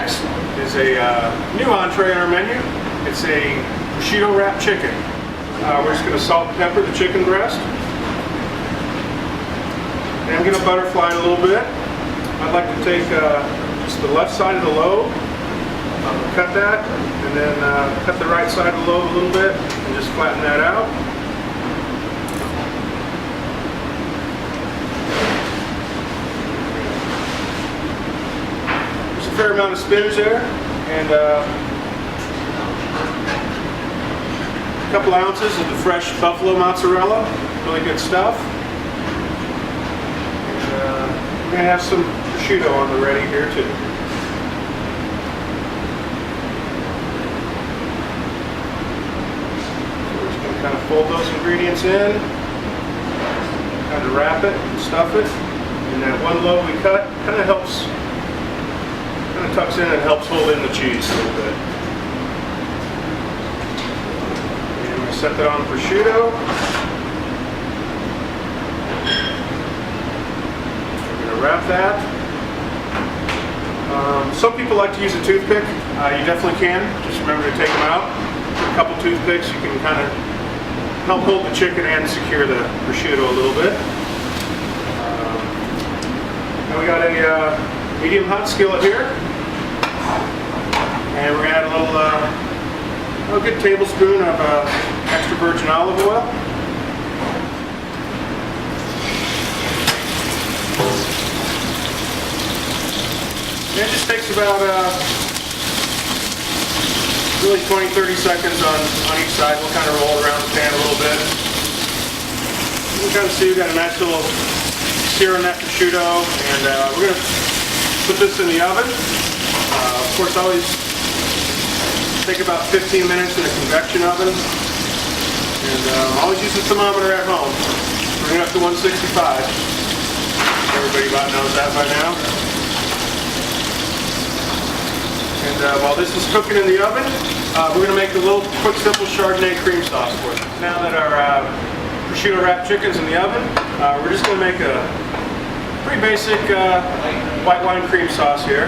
next is a new entree on our menu. It's a prosciutto wrapped chicken. We're just going to salt and pepper the chicken breast. And I'm going to butterfly it a little bit. I'd like to take just the left side of the lobe, cut that, and then cut the right side of the lobe a little bit, and just flatten that out. There's a fair amount of spinach there, and a couple ounces of the fresh buffalo mozzarella, really good stuff. We're going to have some prosciutto on the ready here too. So we're just going to kind of fold those ingredients in, kind of wrap it and stuff it. And that one lobe we cut kind of helps, kind of tucks in and helps hold in the cheese a little bit. And we're going to set that on the prosciutto. Wrap that. Some people like to use a toothpick. You definitely can. Just remember to take them out. A couple toothpicks, you can kind of help hold the chicken and secure the prosciutto a little bit. Now we got a medium hot skillet here, and we're going to add a good tablespoon of extra virgin olive oil. It just takes about really 20-30 seconds on each side. We'll kind of roll it around the pan a little bit. You can kind of see we've got a nice little sear on that prosciutto, and we're going to put this in the oven. Of course, always take about 15 minutes in a convection oven, and always use the thermometer at home. Bring it up to 165. Everybody about knows that by now. And while this is cooking in the oven, we're going to make a little quick, simple Chardonnay cream sauce for it. Now that our prosciutto wrapped chicken's in the oven, we're just going to make a pretty basic white wine cream sauce here.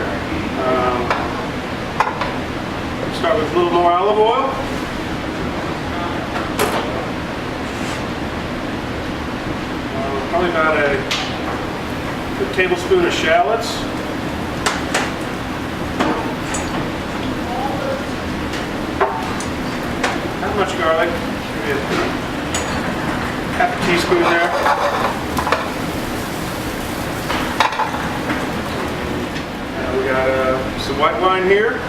Start with a little more olive oil. Probably about a good tablespoon of shallots. Not much garlic, maybe half a teaspoon there. Now we got some white wine here.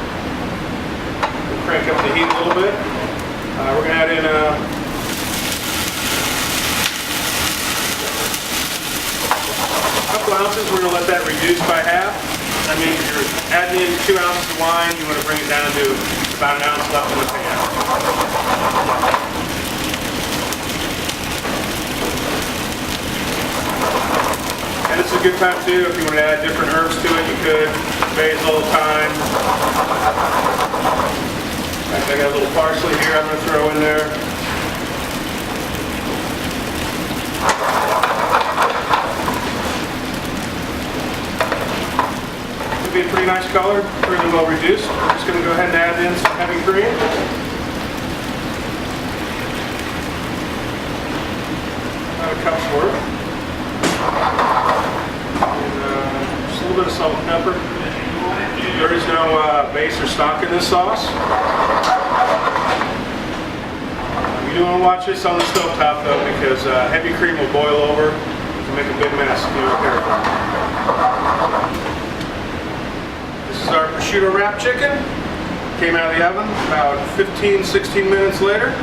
We'll crank up the heat a little bit. We're going to add in a couple ounces. We're going to let that reduce by half. That means if you're adding in 2 ounces of wine, you want to bring it down to about an ounce left in the pan. And this is a good time too, if you want to add different herbs to it, you could. Basil, thyme. In fact, I got a little parsley here I'm going to throw in there. Be a pretty nice color, really well reduced. We're just going to go ahead and add in some heavy cream. About a cup's worth. And just a little bit of salt and pepper. There is no base or stock in this sauce. You do want to watch this on the stove top though, because heavy cream will boil over and make a big mess if you're not careful. This is our prosciutto wrapped chicken. Came out of the oven about 15-16 minutes later.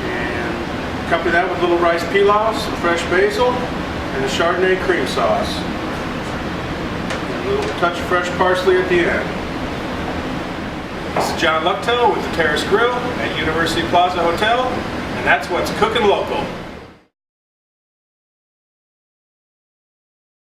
And accompany that with a little rice pilaf, some fresh basil, and a Chardonnay cream sauce. And a little touch of fresh parsley at the end. This is John Lucktow with the Terrace Grill at University Plaza Hotel, and that's what's cooking local.